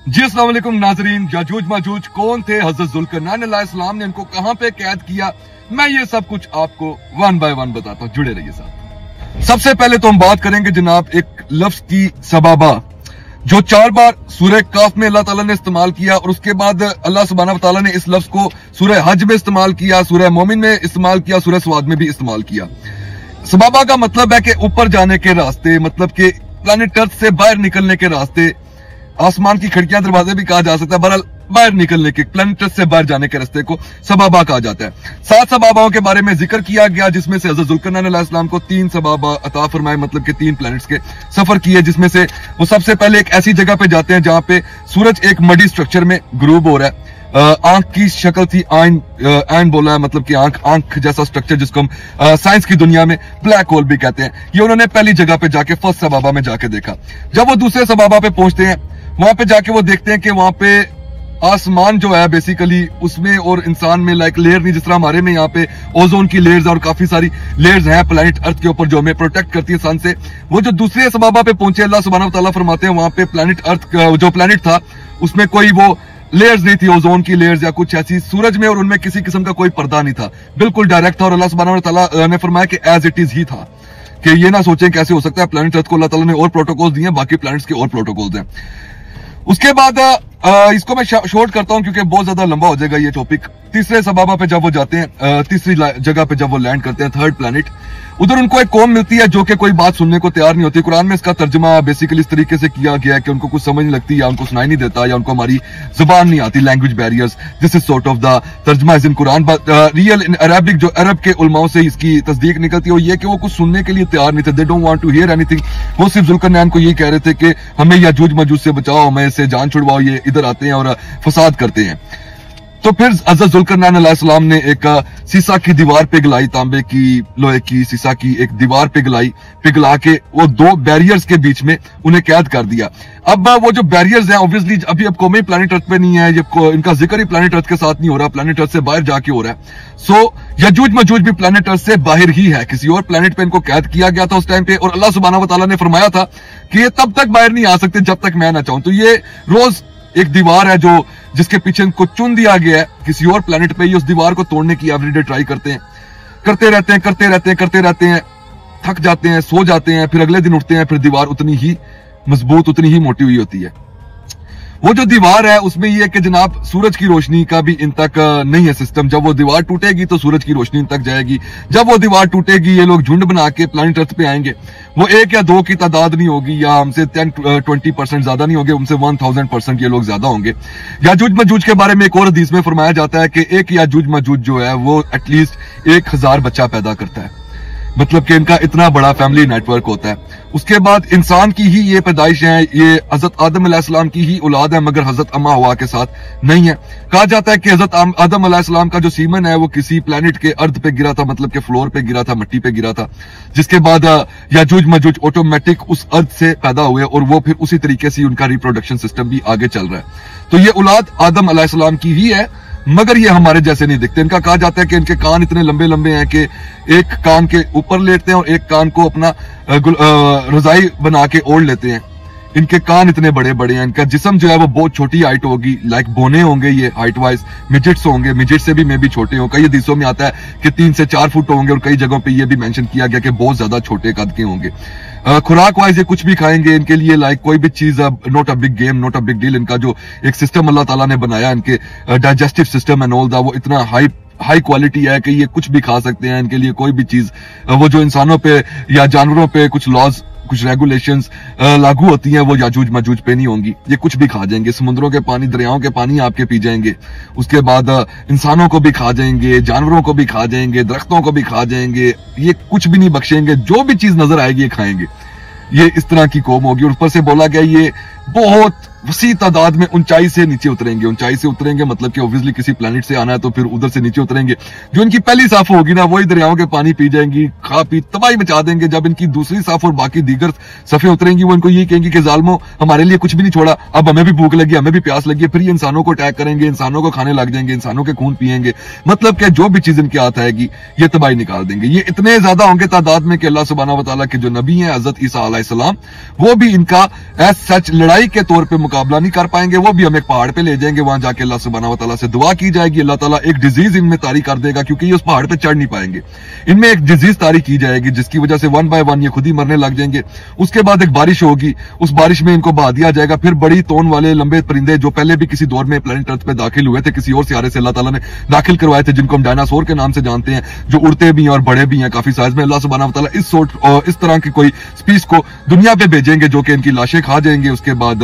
जी अस्सलाम वालेकुम नाजरीन। याजूज माजूज कौन थे? हजरत जुल्करनैन अलैहिस्सलाम ने इनको कहां पे कैद किया, मैं ये सब कुछ आपको वन बाय वन बताता हूं, जुड़े रहिए साथ। सबसे पहले तो हम बात करेंगे जनाब एक लफ्ज की सबाबा जो 4 बार सूरह काफ में अल्लाह ताला ने इस्तेमाल किया और उसके बाद अल्लाह सुब्हानहू व तआला ने इस लफ्ज को सूरह हज में इस्तेमाल किया, सूरह मोमिन में इस्तेमाल किया, सूरह स्वाद में भी इस्तेमाल किया। सबाबा का मतलब है कि ऊपर जाने के रास्ते, मतलब कि प्लैनेट अर्थ से बाहर निकलने के रास्ते, आसमान की खिड़कियां दरवाजे भी कहा जा सकता है। बहरहाल बाहर निकलने के, प्लैनेट अर्थ से बाहर जाने के रास्ते को सबाबा कहा जाता है। 7 सबाबाओं के बारे में जिक्र किया गया जिसमें से हज़रत जुल्करनैन अलैहिस्सलाम को 3 सबाबा अता फरमाए, मतलब कि 3 प्लैनेट्स के सफर किए, जिसमें से वो सबसे पहले एक ऐसी जगह पे जाते हैं जहां पे सूरज एक मडी स्ट्रक्चर में ग्रूब हो रहा है। आंख की शक्ल थी, आइन बोला है, मतलब कि आंख जैसा स्ट्रक्चर जिसको हम साइंस की दुनिया में ब्लैक होल भी कहते हैं। ये उन्होंने पहली जगह पे जाके फर्स्ट सबाबा में जाके देखा। जब वो दूसरे सबाबा पे पहुंचते हैं, वहां पे जाके वो देखते हैं कि वहां पे आसमान जो है बेसिकली उसमें और इंसान में लाइक लेयर नहीं, जिस तरह हमारे में यहाँ पे ओजोन की लेयर्स और काफी सारी लेयर्स हैं प्लैनेट अर्थ के ऊपर जो हमें प्रोटेक्ट करती है सन से। वो जो दूसरे सबाबा पे पहुंचे, अल्लाह सुब्हानहू व तआला फरमाते हैं वहां पे प्लैनेट अर्थ जो प्लैनेट था उसमें कोई वो लेयर्स नहीं थी, ओजोन की लेयर्स या कुछ ऐसी। सूरज में और उनमें किसी किस्म का कोई पर्दा नहीं था, बिल्कुल डायरेक्ट था। और अल्लाह सुब्हानहू व तआला ने फरमाया कि एज इट इज ही था, कि ये ना सोचें कैसे हो सकता है। प्लैनेट अर्थ को अल्लाह ताला ने और प्रोटोकॉल्स दिए हैं, बाकी प्लैनेट्स के और प्रोटोकॉल्स हैं। उसके बाद इसको मैं शॉर्ट करता हूं क्योंकि बहुत ज्यादा लंबा हो जाएगा ये टॉपिक। तीसरे सबाबा पे जब वो जाते हैं, तीसरी जगह पे जब वो लैंड करते हैं, थर्ड प्लैनेट, उधर उनको एक कौम मिलती है जो कि कोई बात सुनने को तैयार नहीं होती। कुरान में इसका तर्जुमा बेसिकली इस तरीके से किया गया है कि उनको कुछ समझ नहीं लगती, या उनको सुनाई नहीं देता, या उनको हमारी जुबान नहीं आती, language barriers. This is sort of the तर्जुमा is in Quran, but real in Arabic जो अरब के उलमाओं से इसकी तस्दीक निकलती है वो ये कि वो कुछ सुनने के लिए तैयार नहीं थे। They don't want to hear anything. वो सिर्फ जुल्करनैन को ये कह रहे थे कि हमें याजूज मजूज से बचाओ, हमें इससे जान छुड़वाओ, ये इधर आते हैं और फसाद करते हैं। तो फिर हज़रत जुल्करनैन अलैहिस्सलाम ने एक सीसा की दीवार पिघलाई, तांबे की, लोहे की, सीसा की एक दीवार पिघला के वो 2 बैरियर्स के बीच में उन्हें कैद कर दिया। अब वो जो बैरियर्स हैं ऑब्वियसली अभी अब कौमी प्लैनेट अर्थ पे नहीं है, इनका जिक्र ही प्लैनेट अर्थ के साथ नहीं हो रहा, प्लैनेट अर्थ से बाहर जाके हो रहा है। सो यजूज मजूज भी प्लैनेट अर्थ से बाहर ही है, किसी और प्लैनेट पे इनको कैद किया गया था उस टाइम पे। और अल्लाह सुब्हानहू व तआला ने फरमाया था कि ये तब तक बाहर नहीं आ सकते जब तक मैं ना चाहूं। तो ये रोज एक दीवार है जो जिसके पीछे इनको चुन दिया गया है किसी और प्लैनेट पे, ये उस दीवार को तोड़ने की एवरीडे ट्राई करते हैं, करते रहते हैं, थक जाते हैं, सो जाते हैं, फिर अगले दिन उठते हैं, फिर दीवार उतनी ही मजबूत, उतनी ही मोटी हुई होती है। वो जो दीवार है उसमें ये है कि जनाब सूरज की रोशनी का भी इन तक नहीं है सिस्टम। जब वो दीवार टूटेगी तो सूरज की रोशनी इन तक जाएगी। जब वो दीवार टूटेगी ये लोग झुंड बना के प्लैनेट अर्थ पे आएंगे। वो 1 या 2 की तादाद नहीं होगी, या हमसे 10-20% ज्यादा नहीं होंगे, उनसे 1000% ये लोग ज्यादा होंगे। याजूज मजूज के बारे में एक और हदीस में फरमाया जाता है कि एक याजूज मजूज जो है वो एटलीस्ट 1000 बच्चा पैदा करता है, मतलब कि इनका इतना बड़ा फैमिली नेटवर्क होता है। उसके बाद इंसान की ही ये पैदाइश है, ये हजरत आदम अलैहिस्सलाम की ही औलाद है, मगर हजरत अम्मा हवा के साथ नहीं है। कहा जाता है कि हजरत आदम अलैहिस्सलाम का जो सीमन है वो किसी प्लैनेट के अर्थ पे गिरा था, मतलब कि फ्लोर पे गिरा था, मिट्टी पे गिरा था, जिसके बाद याजूज मजूज ऑटोमेटिक उस अर्थ से पैदा हुए और वो फिर उसी तरीके से उनका रिप्रोडक्शन सिस्टम भी आगे चल रहा है। तो ये औलाद आदम अलैहिस्सलाम की ही है, मगर ये हमारे जैसे नहीं दिखते। इनका कहा जाता है कि इनके कान इतने लंबे लंबे हैं कि एक कान के ऊपर लेटते हैं और एक कान को अपना रजाई बना के ओढ़ लेते हैं। इनके कान इतने बड़े बड़े हैं। इनका जिस्म जो है वो बहुत छोटी हाइट होगी, लाइक बोने होंगे ये हाइट वाइज, मिजिट्स होंगे, मिजिट से भी मे भी छोटे हों। कई हदीसों में आता है कि 3 से 4 फुट होंगे और कई जगहों पे ये भी मेंशन किया गया कि बहुत ज्यादा छोटे कद के होंगे। खुराक वाइज ये कुछ भी खाएंगे, इनके लिए लाइक कोई भी चीज not a big game, not a big deal. इनका जो एक सिस्टम अल्लाह ताला ने बनाया, इनके डाइजेस्टिव सिस्टम एंड ऑल दा, वो इतना हाई क्वालिटी है कि ये कुछ भी खा सकते हैं। इनके लिए कोई भी चीज वो जो इंसानों पे या जानवरों पे कुछ लॉज, कुछ रेगुलेशंस लागू होती हैं, वो याजूज मजूज पे नहीं होंगी। ये कुछ भी खा जाएंगे, समुद्रों के पानी, दरियाओं के पानी आपके पी जाएंगे। उसके बाद इंसानों को भी खा जाएंगे, जानवरों को भी खा जाएंगे, दरख्तों को भी खा जाएंगे। ये कुछ भी नहीं बख्शेंगे, जो भी चीज नजर आएगी ये खाएंगे। ये इस तरह की कौम होगी। और ऊपर से बोला गया ये बहुत वसी तादाद में ऊंचाई से नीचे उतरेंगे। ऊंचाई से उतरेंगे मतलब कि ऑब्वियसली किसी प्लैनेट से आना है तो फिर उधर से नीचे उतरेंगे। जो इनकी पहली साफ होगी ना वही दरियाओं के पानी पी जाएंगी, खा पी तबाही मचा देंगे। जब इनकी दूसरी साफ और बाकी दीगर सफे उतरेंगी वो इनको ये कहेंगी कि जालमो हमारे लिए कुछ भी नहीं छोड़ा, अब हमें भी भूख लगी, हमें भी प्यास लगी। फिर ये इंसानों को अटैक करेंगे, इंसानों को खाने लग जाएंगे, इंसानों के खून पिएंगे। मतलब कि जो भी चीज इनके हाथ आएगी ये तबाही निकाल देंगे। ये इतने ज्यादा होंगे तादाद में कि अल्लाह सुब्हानहू व तआला के जो नबी हैं हजरत ईसा अलैहिस्सलाम, वो भी इनका एज सच लड़ाई के तौर पर मुकाबला नहीं कर पाएंगे, वो भी हम एक पहाड़ पे ले जाएंगे, वहां जाके अल्लाह सुब्हानहू व तआला से दुआ की जाएगी, अल्लाह ताला एक डिजीज इनमें तारी कर देगा, क्योंकि ये उस पहाड़ पे चढ़ नहीं पाएंगे। इनमें एक डिजीज तारी की जाएगी जिसकी वजह से 1 बाय 1 ये खुद ही मरने लग जाएंगे। उसके बाद एक बारिश होगी, उस बारिश में इनको बहा दिया जाएगा। फिर बड़ी तोन वाले लंबे परिंदे जो पहले भी किसी दौर में प्लेनेट अर्थ पे दाखिल हुए थे, किसी और सियारे से अल्लाह ताला ने दाखिल करवाए थे, जिनको हम डायनासोर के नाम से जानते हैं, जो उड़ते भी हैं और बड़े भी हैं काफी साइज में। अल्लाह सुब्हानहू व तआला इस तरह की कोई स्पीस को दुनिया पे भेजेंगे जो कि इनकी लाशें खा जाएंगे। उसके बाद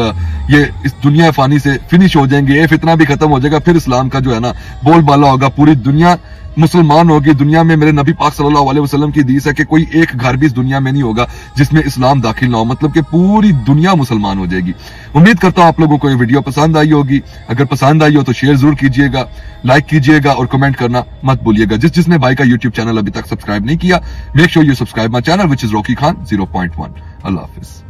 ये इस दुनिया फानी से फिनिश हो जाएंगे, ये फितना भी खत्म हो जाएगा। फिर इस्लाम का जो है ना बोलबाला होगा, पूरी दुनिया मुसलमान होगी। दुनिया में मेरे नबी पाक सल्लल्लाहु अलैहि वसल्लम की हदीस है कि कोई एक घर भी इस दुनिया में नहीं होगा जिसमें इस्लाम दाखिल ना हो, मतलब कि पूरी दुनिया मुसलमान हो जाएगी। उम्मीद करता हूं आप लोगों को ये वीडियो पसंद आई होगी। अगर पसंद आई हो तो शेयर जरूर कीजिएगा, लाइक कीजिएगा और कमेंट करना मत भूलिएगा। जिसने भाई का यूट्यूब चैनल अभी तक सब्सक्राइब नहीं किया, make sure you subscribe my channel which is Rocky Khan 0.1। Allah Hafiz.